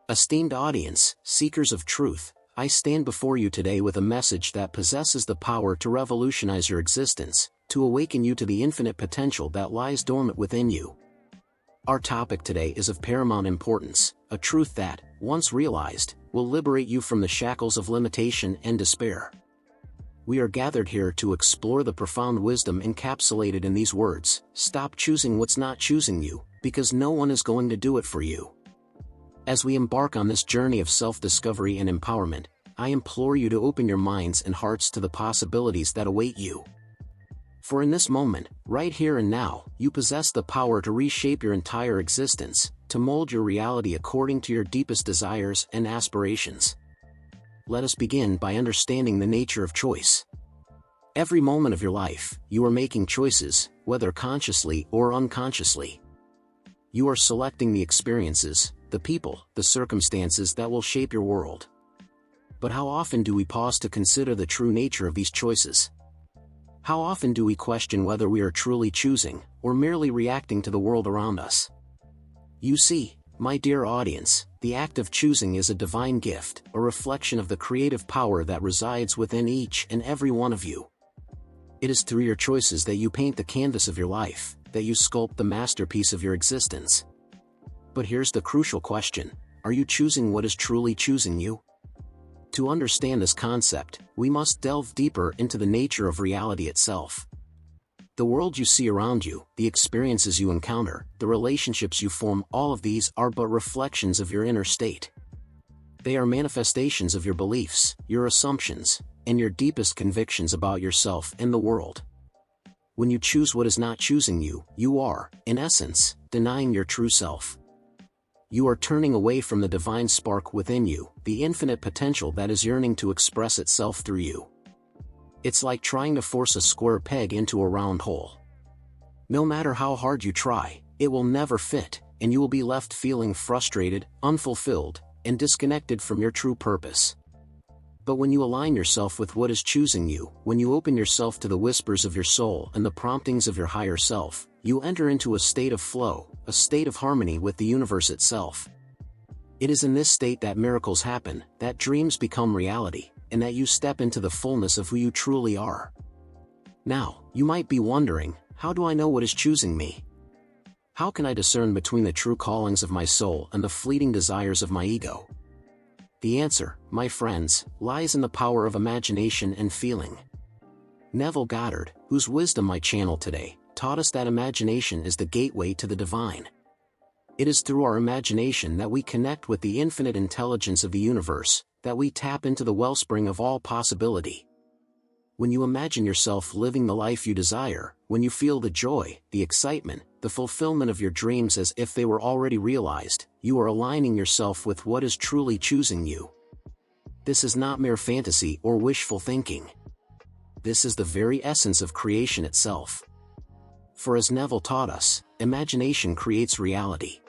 Esteemed audience, seekers of truth, I stand before you today with a message that possesses the power to revolutionize your existence, to awaken you to the infinite potential that lies dormant within you. Our topic today is of paramount importance, a truth that, once realized, will liberate you from the shackles of limitation and despair. We are gathered here to explore the profound wisdom encapsulated in these words: stop choosing what's not choosing you, because no one is going to do it for you. As we embark on this journey of self-discovery and empowerment, I implore you to open your minds and hearts to the possibilities that await you. For in this moment, right here and now, you possess the power to reshape your entire existence, to mold your reality according to your deepest desires and aspirations. Let us begin by understanding the nature of choice. Every moment of your life, you are making choices, whether consciously or unconsciously. You are selecting the experiences, the people, the circumstances that will shape your world. But how often do we pause to consider the true nature of these choices? How often do we question whether we are truly choosing, or merely reacting to the world around us? You see, my dear audience, the act of choosing is a divine gift, a reflection of the creative power that resides within each and every one of you. It is through your choices that you paint the canvas of your life, that you sculpt the masterpiece of your existence. But here's the crucial question: are you choosing what is truly choosing you? To understand this concept, we must delve deeper into the nature of reality itself. The world you see around you, the experiences you encounter, the relationships you form, all of these are but reflections of your inner state. They are manifestations of your beliefs, your assumptions, and your deepest convictions about yourself and the world. When you choose what is not choosing you, you are, in essence, denying your true self. You are turning away from the divine spark within you, the infinite potential that is yearning to express itself through you. It's like trying to force a square peg into a round hole. No matter how hard you try, it will never fit, and you will be left feeling frustrated, unfulfilled, and disconnected from your true purpose. But when you align yourself with what is choosing you, when you open yourself to the whispers of your soul and the promptings of your higher self, you enter into a state of flow, a state of harmony with the universe itself. It is in this state that miracles happen, that dreams become reality, and that you step into the fullness of who you truly are. Now, you might be wondering, how do I know what is choosing me? How can I discern between the true callings of my soul and the fleeting desires of my ego? The answer, my friends, lies in the power of imagination and feeling. Neville Goddard, whose wisdom I channel today, taught us that imagination is the gateway to the divine. It is through our imagination that we connect with the infinite intelligence of the universe, that we tap into the wellspring of all possibility. When you imagine yourself living the life you desire, when you feel the joy, the excitement, the fulfillment of your dreams as if they were already realized, you are aligning yourself with what is truly choosing you. This is not mere fantasy or wishful thinking. This is the very essence of creation itself. For as Neville taught us, imagination creates reality.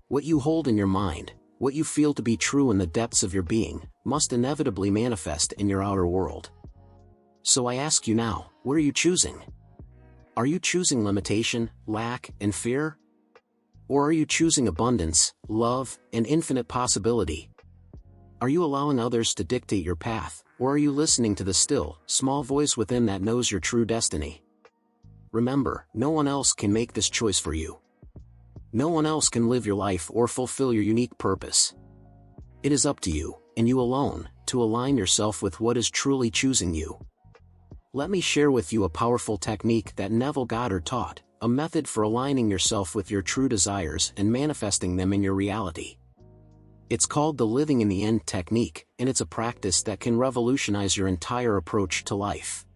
What you hold in your mind, what you feel to be true in the depths of your being, must inevitably manifest in your outer world. So I ask you now, what are you choosing? Are you choosing limitation, lack, and fear? Or are you choosing abundance, love, and infinite possibility? Are you allowing others to dictate your path, or are you listening to the still, small voice within that knows your true destiny? Remember, no one else can make this choice for you. No one else can live your life or fulfill your unique purpose. It is up to you, and you alone, to align yourself with what is truly choosing you. Let me share with you a powerful technique that Neville Goddard taught, a method for aligning yourself with your true desires and manifesting them in your reality. It's called the Living in the End technique, and it's a practice that can revolutionize your entire approach to life.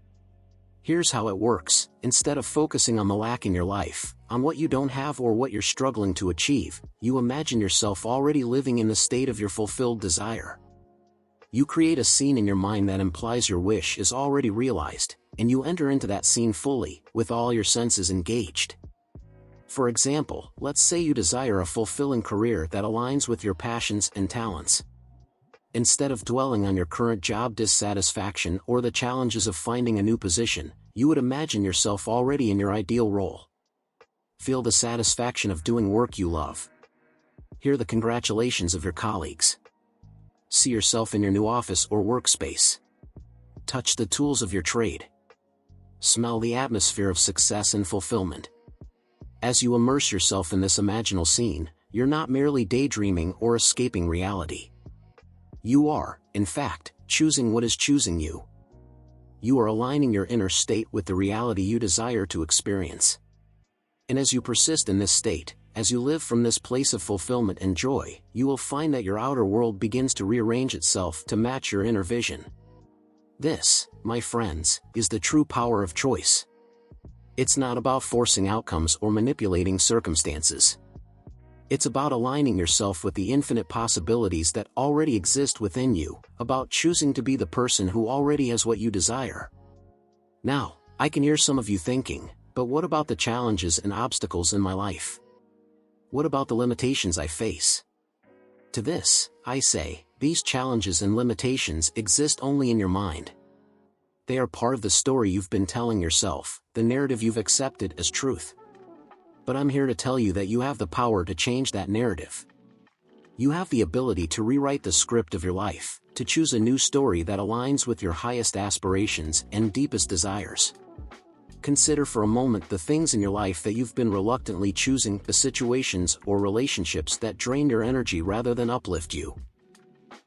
Here's how it works: instead of focusing on the lack in your life, on what you don't have or what you're struggling to achieve, you imagine yourself already living in the state of your fulfilled desire. You create a scene in your mind that implies your wish is already realized, and you enter into that scene fully, with all your senses engaged. For example, let's say you desire a fulfilling career that aligns with your passions and talents. Instead of dwelling on your current job dissatisfaction or the challenges of finding a new position, you would imagine yourself already in your ideal role. Feel the satisfaction of doing work you love. Hear the congratulations of your colleagues. See yourself in your new office or workspace. Touch the tools of your trade. Smell the atmosphere of success and fulfillment. As you immerse yourself in this imaginal scene, you're not merely daydreaming or escaping reality. You are, in fact, choosing what is choosing you. You are aligning your inner state with the reality you desire to experience. And as you persist in this state, as you live from this place of fulfillment and joy, you will find that your outer world begins to rearrange itself to match your inner vision. This, my friends, is the true power of choice. It's not about forcing outcomes or manipulating circumstances. It's about aligning yourself with the infinite possibilities that already exist within you, about choosing to be the person who already has what you desire. Now, I can hear some of you thinking, but what about the challenges and obstacles in my life? What about the limitations I face? To this, I say, these challenges and limitations exist only in your mind. They are part of the story you've been telling yourself, the narrative you've accepted as truth. But I'm here to tell you that you have the power to change that narrative. You have the ability to rewrite the script of your life, to choose a new story that aligns with your highest aspirations and deepest desires. Consider for a moment the things in your life that you've been reluctantly choosing, the situations or relationships that drain your energy rather than uplift you.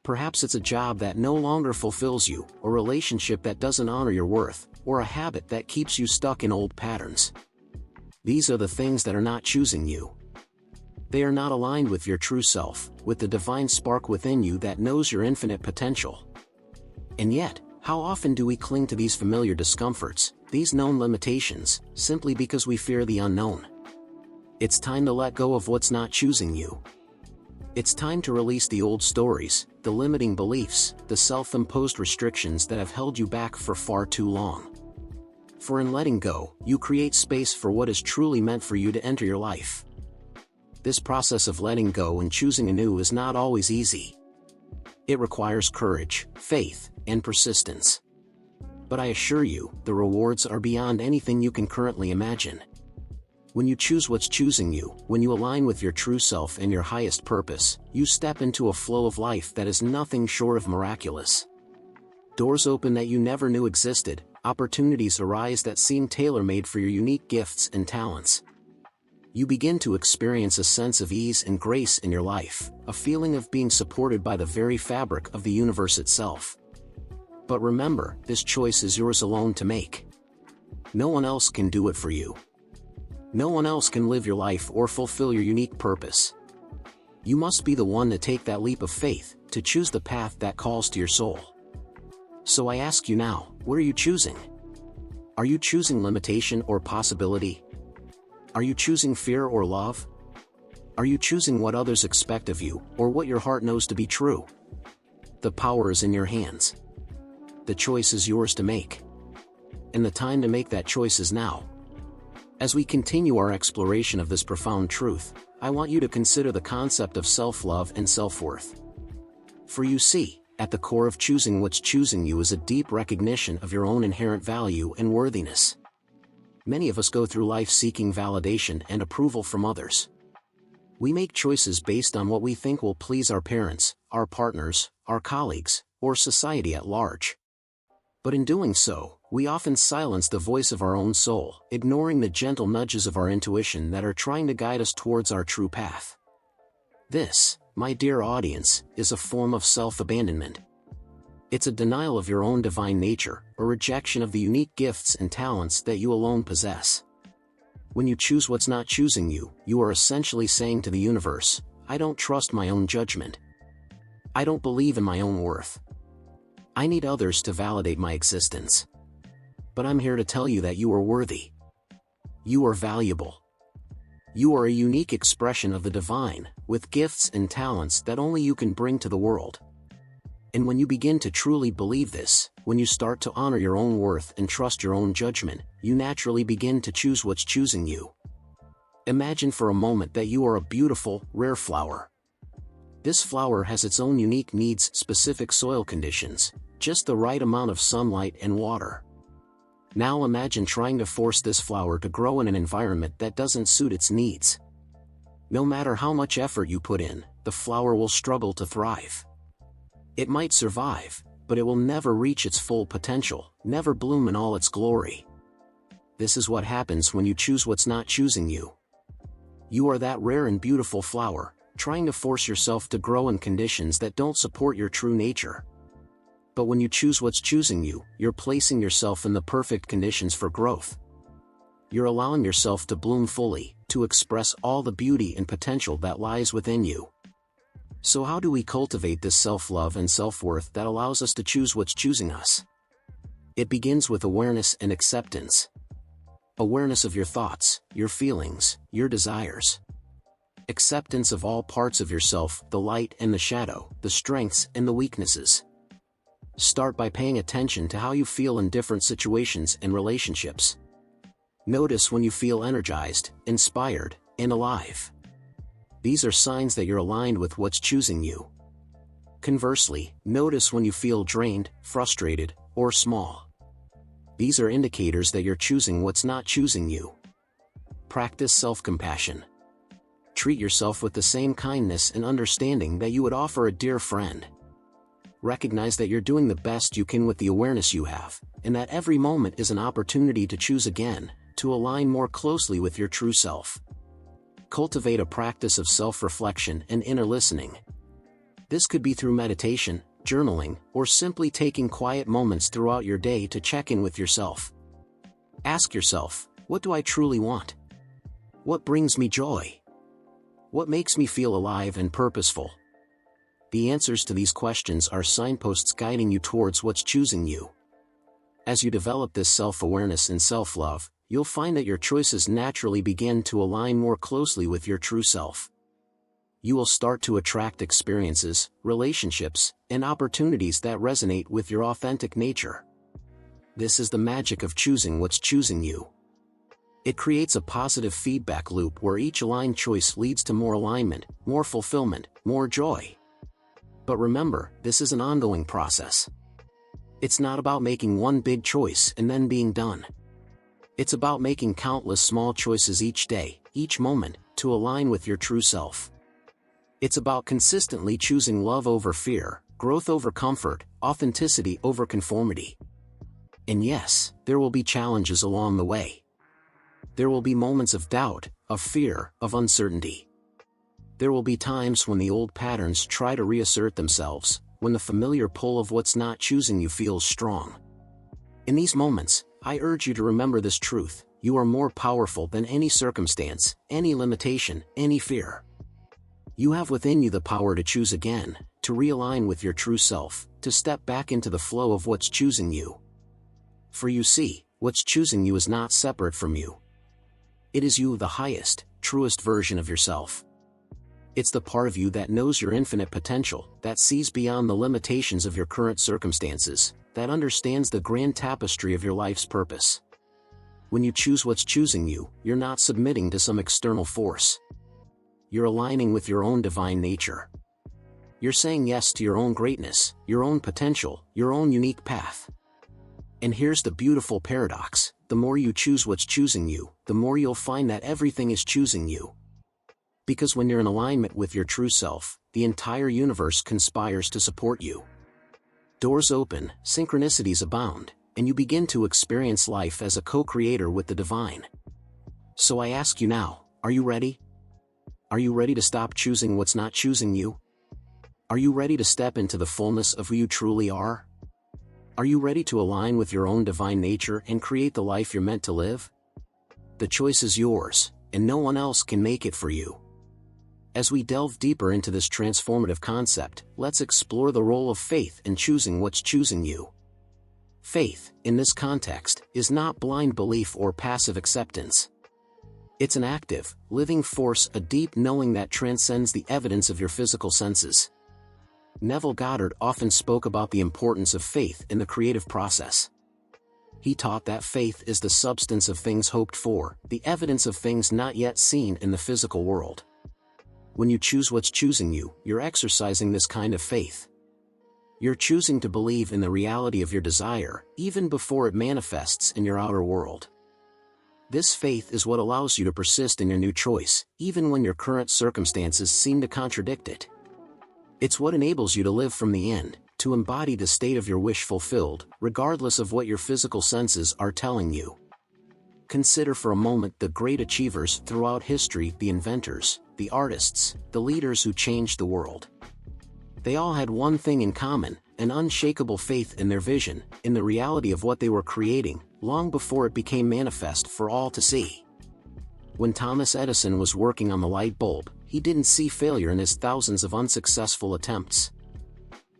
Perhaps it's a job that no longer fulfills you, a relationship that doesn't honor your worth, or a habit that keeps you stuck in old patterns. These are the things that are not choosing you. They are not aligned with your true self, with the divine spark within you that knows your infinite potential. And yet, how often do we cling to these familiar discomforts, these known limitations, simply because we fear the unknown? It's time to let go of what's not choosing you. It's time to release the old stories, the limiting beliefs, the self-imposed restrictions that have held you back for far too long. For in letting go, you create space for what is truly meant for you to enter your life. This process of letting go and choosing anew is not always easy. It requires courage, faith, and persistence. But I assure you, the rewards are beyond anything you can currently imagine. When you choose what's choosing you, when you align with your true self and your highest purpose, you step into a flow of life that is nothing short of miraculous. Doors open that you never knew existed, opportunities arise that seem tailor-made for your unique gifts and talents. You begin to experience a sense of ease and grace in your life, a feeling of being supported by the very fabric of the universe itself. But remember, this choice is yours alone to make. No one else can do it for you. No one else can live your life or fulfill your unique purpose. You must be the one to take that leap of faith, to choose the path that calls to your soul. So I ask you now, what are you choosing? Are you choosing limitation or possibility? Are you choosing fear or love? Are you choosing what others expect of you, or what your heart knows to be true? The power is in your hands. The choice is yours to make. And the time to make that choice is now. As we continue our exploration of this profound truth, I want you to consider the concept of self-love and self-worth. For you see, at the core of choosing what's choosing you is a deep recognition of your own inherent value and worthiness. Many of us go through life seeking validation and approval from others. We make choices based on what we think will please our parents, our partners, our colleagues, or society at large. But in doing so, we often silence the voice of our own soul, ignoring the gentle nudges of our intuition that are trying to guide us towards our true path. This, my dear audience, is a form of self-abandonment. It's a denial of your own divine nature, a rejection of the unique gifts and talents that you alone possess. When you choose what's not choosing you, you are essentially saying to the universe, I don't trust my own judgment. I don't believe in my own worth. I need others to validate my existence. But I'm here to tell you that you are worthy. You are valuable. You are a unique expression of the divine, with gifts and talents that only you can bring to the world. And when you begin to truly believe this, when you start to honor your own worth and trust your own judgment, you naturally begin to choose what's choosing you. Imagine for a moment that you are a beautiful, rare flower. This flower has its own unique needs, specific soil conditions, just the right amount of sunlight and water. Now imagine trying to force this flower to grow in an environment that doesn't suit its needs. No matter how much effort you put in, the flower will struggle to thrive. It might survive, but it will never reach its full potential, never bloom in all its glory. This is what happens when you choose what's not choosing you. You are that rare and beautiful flower, trying to force yourself to grow in conditions that don't support your true nature. But when you choose what's choosing you, you're placing yourself in the perfect conditions for growth. You're allowing yourself to bloom fully, to express all the beauty and potential that lies within you. So how do we cultivate this self-love and self-worth that allows us to choose what's choosing us? It begins with awareness and acceptance. Awareness of your thoughts, your feelings, your desires. Acceptance of all parts of yourself, the light and the shadow, the strengths and the weaknesses. Start by paying attention to how you feel in different situations and relationships. Notice when you feel energized, inspired, and alive. These are signs that you're aligned with what's choosing you. Conversely, notice when you feel drained, frustrated, or small. These are indicators that you're choosing what's not choosing you. Practice self-compassion. Treat yourself with the same kindness and understanding that you would offer a dear friend. Recognize that you're doing the best you can with the awareness you have, and that every moment is an opportunity to choose again, to align more closely with your true self. Cultivate a practice of self-reflection and inner listening. This could be through meditation, journaling, or simply taking quiet moments throughout your day to check in with yourself. Ask yourself, what do I truly want? What brings me joy? What makes me feel alive and purposeful? The answers to these questions are signposts guiding you towards what's choosing you. As you develop this self-awareness and self-love, you'll find that your choices naturally begin to align more closely with your true self. You will start to attract experiences, relationships, and opportunities that resonate with your authentic nature. This is the magic of choosing what's choosing you. It creates a positive feedback loop where each aligned choice leads to more alignment, more fulfillment, more joy. But remember, this is an ongoing process. It's not about making one big choice and then being done. It's about making countless small choices each day, each moment, to align with your true self. It's about consistently choosing love over fear, growth over comfort, authenticity over conformity. And yes, there will be challenges along the way. There will be moments of doubt, of fear, of uncertainty. There will be times when the old patterns try to reassert themselves, when the familiar pull of what's not choosing you feels strong. In these moments, I urge you to remember this truth: you are more powerful than any circumstance, any limitation, any fear. You have within you the power to choose again, to realign with your true self, to step back into the flow of what's choosing you. For you see, what's choosing you is not separate from you. It is you, the highest, truest version of yourself. It's the part of you that knows your infinite potential, that sees beyond the limitations of your current circumstances, that understands the grand tapestry of your life's purpose. When you choose what's choosing you, you're not submitting to some external force. You're aligning with your own divine nature. You're saying yes to your own greatness, your own potential, your own unique path. And here's the beautiful paradox: the more you choose what's choosing you, the more you'll find that everything is choosing you. Because when you're in alignment with your true self, the entire universe conspires to support you. Doors open, synchronicities abound, and you begin to experience life as a co-creator with the divine. So I ask you now, are you ready? Are you ready to stop choosing what's not choosing you? Are you ready to step into the fullness of who you truly are? Are you ready to align with your own divine nature and create the life you're meant to live? The choice is yours, and no one else can make it for you. As we delve deeper into this transformative concept, let's explore the role of faith in choosing what's choosing you. Faith, in this context, is not blind belief or passive acceptance. It's an active, living force, a deep knowing that transcends the evidence of your physical senses. Neville Goddard often spoke about the importance of faith in the creative process. He taught that faith is the substance of things hoped for, the evidence of things not yet seen in the physical world. When you choose what's choosing you, you're exercising this kind of faith. You're choosing to believe in the reality of your desire, even before it manifests in your outer world. This faith is what allows you to persist in your new choice, even when your current circumstances seem to contradict it. It's what enables you to live from the end, to embody the state of your wish fulfilled, regardless of what your physical senses are telling you. Consider for a moment the great achievers throughout history, the inventors, the artists, the leaders who changed the world. They all had one thing in common, an unshakable faith in their vision, in the reality of what they were creating, long before it became manifest for all to see. When Thomas Edison was working on the light bulb, he didn't see failure in his thousands of unsuccessful attempts.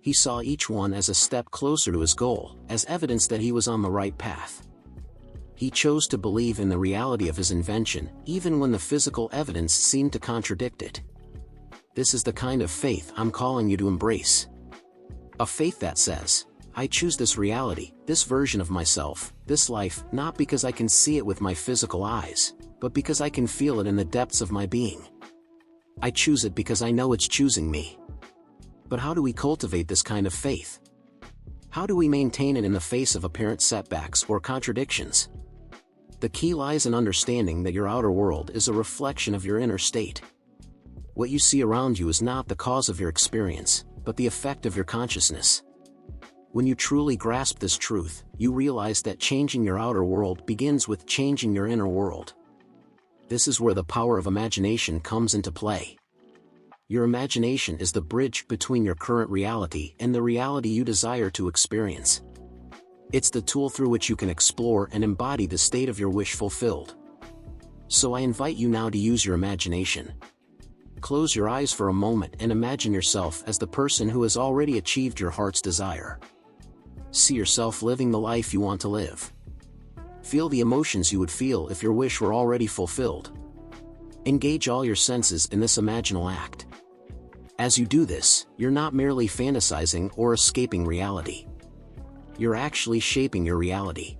He saw each one as a step closer to his goal, as evidence that he was on the right path. He chose to believe in the reality of his invention, even when the physical evidence seemed to contradict it. This is the kind of faith I'm calling you to embrace. A faith that says, I choose this reality, this version of myself, this life, not because I can see it with my physical eyes, but because I can feel it in the depths of my being. I choose it because I know it's choosing me. But how do we cultivate this kind of faith? How do we maintain it in the face of apparent setbacks or contradictions? The key lies in understanding that your outer world is a reflection of your inner state. What you see around you is not the cause of your experience, but the effect of your consciousness. When you truly grasp this truth, you realize that changing your outer world begins with changing your inner world. This is where the power of imagination comes into play. Your imagination is the bridge between your current reality and the reality you desire to experience. It's the tool through which you can explore and embody the state of your wish fulfilled. So I invite you now to use your imagination. Close your eyes for a moment and imagine yourself as the person who has already achieved your heart's desire. See yourself living the life you want to live. Feel the emotions you would feel if your wish were already fulfilled. Engage all your senses in this imaginal act. As you do this, you're not merely fantasizing or escaping reality. You're actually shaping your reality.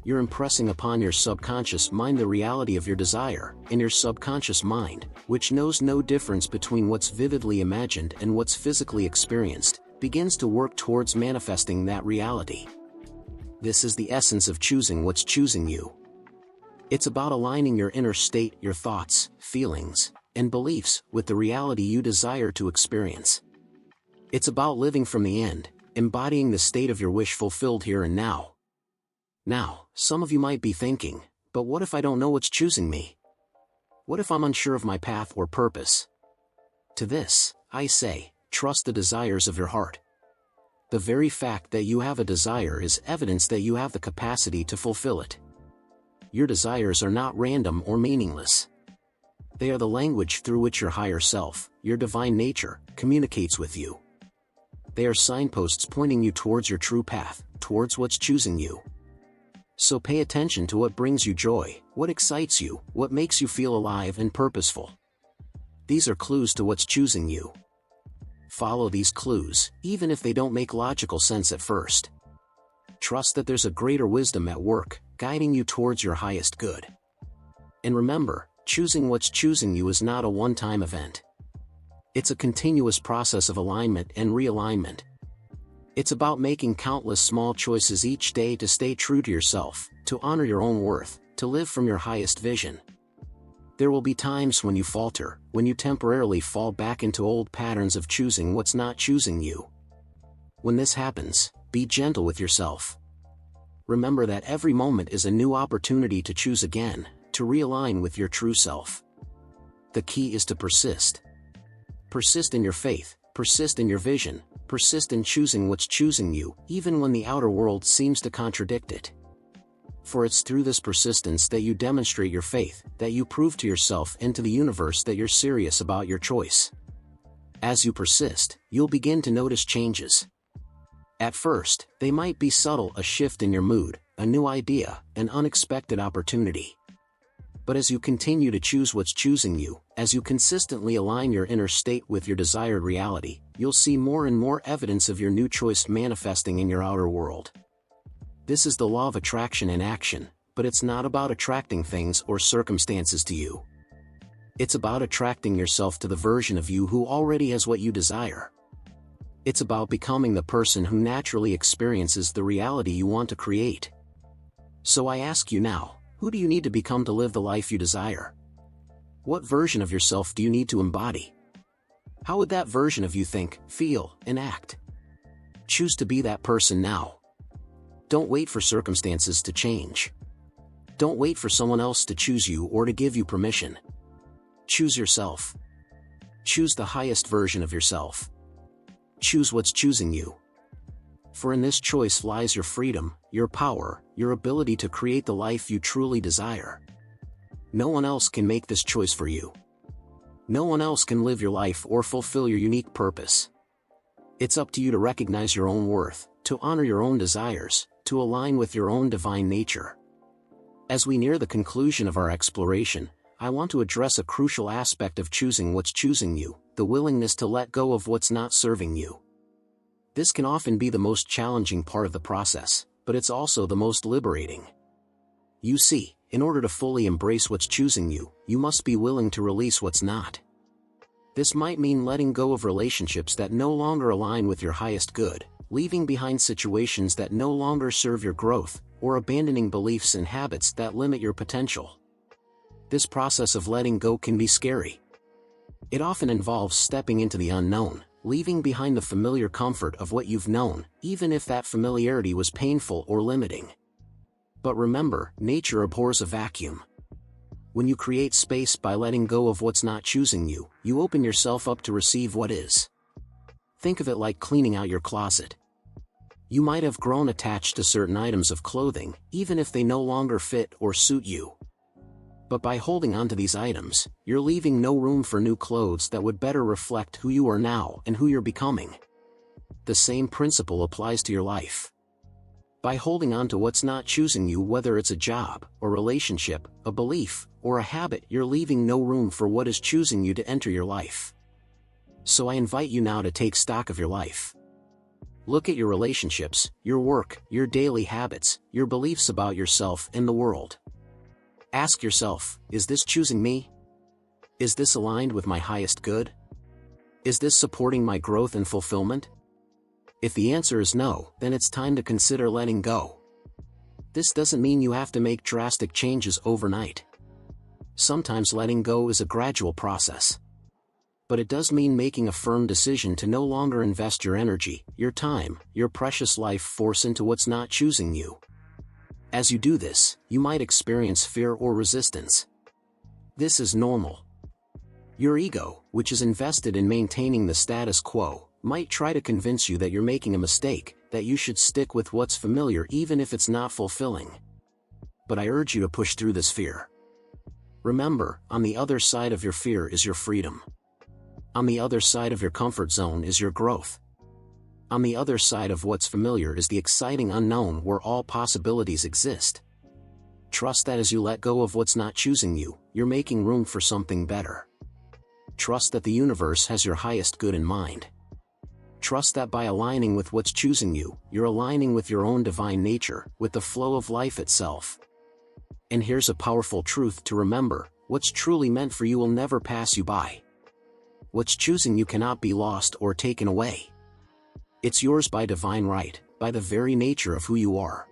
You're impressing upon your subconscious mind the reality of your desire, and your subconscious mind, which knows no difference between what's vividly imagined and what's physically experienced, begins to work towards manifesting that reality. This is the essence of choosing what's choosing you. It's about aligning your inner state, your thoughts, feelings, and beliefs with the reality you desire to experience. It's about living from the end, embodying the state of your wish fulfilled here and now. Now, some of you might be thinking, but what if I don't know what's choosing me? What if I'm unsure of my path or purpose? To this, I say, trust the desires of your heart. The very fact that you have a desire is evidence that you have the capacity to fulfill it. Your desires are not random or meaningless. They are the language through which your higher self, your divine nature, communicates with you. They are signposts pointing you towards your true path, towards what's choosing you. So pay attention to what brings you joy, what excites you, what makes you feel alive and purposeful. These are clues to what's choosing you. Follow these clues, even if they don't make logical sense at first. Trust that there's a greater wisdom at work, guiding you towards your highest good. And remember, choosing what's choosing you is not a one-time event. It's a continuous process of alignment and realignment. It's about making countless small choices each day to stay true to yourself, to honor your own worth, to live from your highest vision. There will be times when you falter, when you temporarily fall back into old patterns of choosing what's not choosing you. When this happens, be gentle with yourself. Remember that every moment is a new opportunity to choose again, to realign with your true self. The key is to persist. Persist in your faith, persist in your vision, persist in choosing what's choosing you, even when the outer world seems to contradict it. For it's through this persistence that you demonstrate your faith, that you prove to yourself and to the universe that you're serious about your choice. As you persist, you'll begin to notice changes. At first, they might be subtle, a shift in your mood, a new idea, an unexpected opportunity. But as you continue to choose what's choosing you, as you consistently align your inner state with your desired reality, you'll see more and more evidence of your new choice manifesting in your outer world. This is the law of attraction in action, but it's not about attracting things or circumstances to you. It's about attracting yourself to the version of you who already has what you desire. It's about becoming the person who naturally experiences the reality you want to create. So I ask you now, Who do you need to become to live the life you desire? What version of yourself do you need to embody? How would that version of you think, feel, and act? Choose to be that person now. Don't wait for circumstances to change. Don't wait for someone else to choose you or to give you permission. Choose yourself. Choose the highest version of yourself. Choose what's choosing you. For in this choice lies your freedom, your power, your ability to create the life you truly desire. No one else can make this choice for you. No one else can live your life or fulfill your unique purpose. It's up to you to recognize your own worth, to honor your own desires, to align with your own divine nature. As we near the conclusion of our exploration, I want to address a crucial aspect of choosing what's choosing you, the willingness to let go of what's not serving you. This can often be the most challenging part of the process, but it's also the most liberating. You see, in order to fully embrace what's choosing you, you must be willing to release what's not. This might mean letting go of relationships that no longer align with your highest good, leaving behind situations that no longer serve your growth, or abandoning beliefs and habits that limit your potential. This process of letting go can be scary. It often involves stepping into the unknown, leaving behind the familiar comfort of what you've known, even if that familiarity was painful or limiting. But remember, nature abhors a vacuum. When you create space by letting go of what's not choosing you, you open yourself up to receive what is. Think of it like cleaning out your closet. You might have grown attached to certain items of clothing, even if they no longer fit or suit you. But by holding on to these items, you're leaving no room for new clothes that would better reflect who you are now and who you're becoming. The same principle applies to your life. By holding on to what's not choosing you, whether it's a job, a relationship, a belief, or a habit, you're leaving no room for what is choosing you to enter your life. So I invite you now to take stock of your life. Look at your relationships, your work, your daily habits, your beliefs about yourself and the world. Ask yourself, is this choosing me? Is this aligned with my highest good? Is this supporting my growth and fulfillment? If the answer is no, then it's time to consider letting go. This doesn't mean you have to make drastic changes overnight. Sometimes letting go is a gradual process. But it does mean making a firm decision to no longer invest your energy, your time, your precious life force into what's not choosing you. As you do this, you might experience fear or resistance. This is normal. Your ego, which is invested in maintaining the status quo, might try to convince you that you're making a mistake, that you should stick with what's familiar even if it's not fulfilling. But I urge you to push through this fear. Remember, on the other side of your fear is your freedom. On the other side of your comfort zone is your growth. On the other side of what's familiar is the exciting unknown where all possibilities exist. Trust that as you let go of what's not choosing you, you're making room for something better. Trust that the universe has your highest good in mind. Trust that by aligning with what's choosing you, you're aligning with your own divine nature, with the flow of life itself. And here's a powerful truth to remember: what's truly meant for you will never pass you by. What's choosing you cannot be lost or taken away. It's yours by divine right, by the very nature of who you are.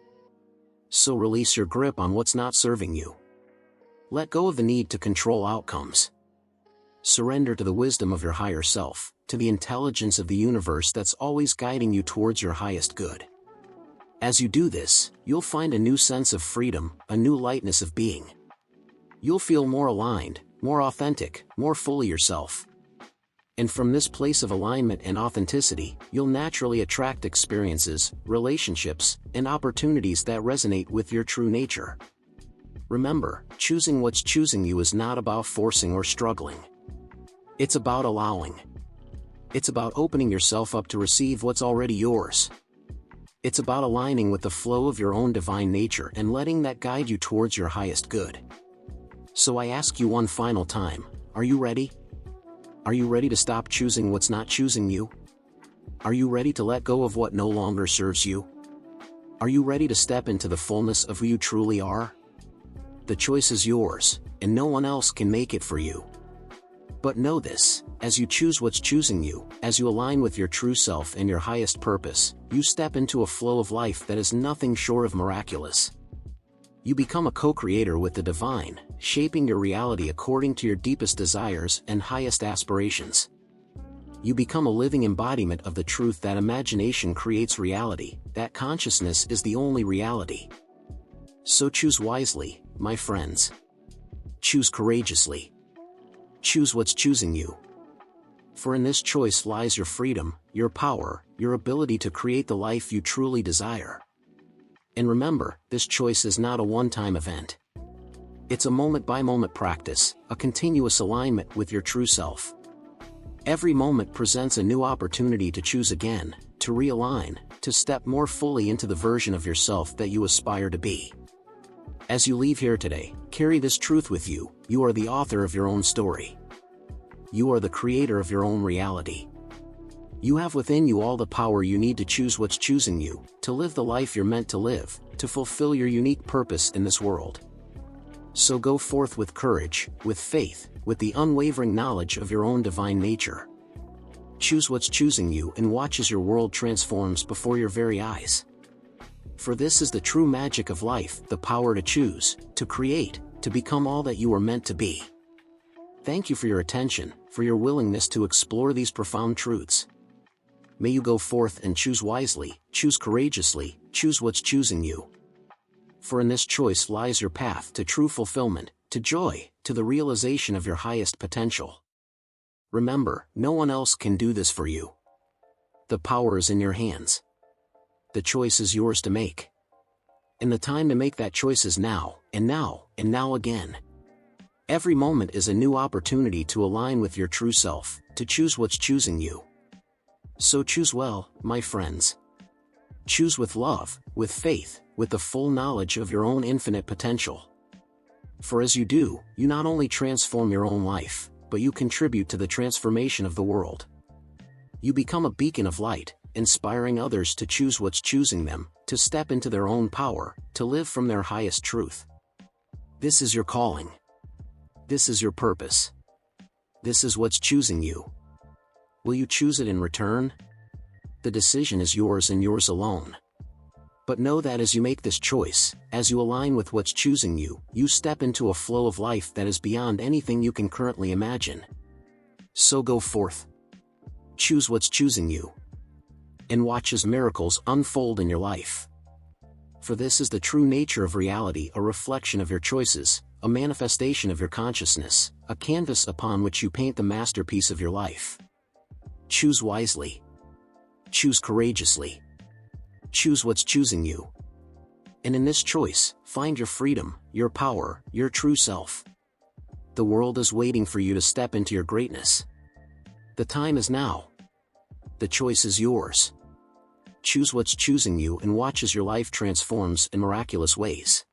So release your grip on what's not serving you. Let go of the need to control outcomes. Surrender to the wisdom of your higher self, to the intelligence of the universe that's always guiding you towards your highest good. As you do this, you'll find a new sense of freedom, a new lightness of being. You'll feel more aligned, more authentic, more fully yourself. And from this place of alignment and authenticity, you'll naturally attract experiences, relationships, and opportunities that resonate with your true nature. Remember, choosing what's choosing you is not about forcing or struggling. It's about allowing. It's about opening yourself up to receive what's already yours. It's about aligning with the flow of your own divine nature and letting that guide you towards your highest good. So I ask you one final time, are you ready? Are you ready to stop choosing what's not choosing you? Are you ready to let go of what no longer serves you? Are you ready to step into the fullness of who you truly are? The choice is yours, and no one else can make it for you. But know this, as you choose what's choosing you, as you align with your true self and your highest purpose, you step into a flow of life that is nothing short of miraculous. You become a co-creator with the divine, shaping your reality according to your deepest desires and highest aspirations. You become a living embodiment of the truth that imagination creates reality, that consciousness is the only reality. So choose wisely, my friends. Choose courageously. Choose what's choosing you. For in this choice lies your freedom, your power, your ability to create the life you truly desire. And remember, this choice is not a one-time event. It's a moment-by-moment practice, a continuous alignment with your true self. Every moment presents a new opportunity to choose again, to realign, to step more fully into the version of yourself that you aspire to be. As you leave here today, carry this truth with you: you are the author of your own story. You are the creator of your own reality. You have within you all the power you need to choose what's choosing you, to live the life you're meant to live, to fulfill your unique purpose in this world. So go forth with courage, with faith, with the unwavering knowledge of your own divine nature. Choose what's choosing you and watch as your world transforms before your very eyes. For this is the true magic of life, the power to choose, to create, to become all that you are meant to be. Thank you for your attention, for your willingness to explore these profound truths. May you go forth and choose wisely, choose courageously, choose what's choosing you. For in this choice lies your path to true fulfillment, to joy, to the realization of your highest potential. Remember, no one else can do this for you. The power is in your hands. The choice is yours to make. And the time to make that choice is now, and now, and now again. Every moment is a new opportunity to align with your true self, to choose what's choosing you. So choose well, my friends. Choose with love, with faith, with the full knowledge of your own infinite potential. For as you do, you not only transform your own life, but you contribute to the transformation of the world. You become a beacon of light, inspiring others to choose what's choosing them, to step into their own power, to live from their highest truth. This is your calling. This is your purpose. This is what's choosing you. Will you choose it in return? The decision is yours and yours alone. But know that as you make this choice, as you align with what's choosing you, you step into a flow of life that is beyond anything you can currently imagine. So go forth. Choose what's choosing you. And watch as miracles unfold in your life. For this is the true nature of reality, a reflection of your choices, a manifestation of your consciousness, a canvas upon which you paint the masterpiece of your life. Choose wisely. Choose courageously. Choose what's choosing you. And in this choice, find your freedom, your power, your true self. The world is waiting for you to step into your greatness. The time is now. The choice is yours. Choose what's choosing you and watch as your life transforms in miraculous ways.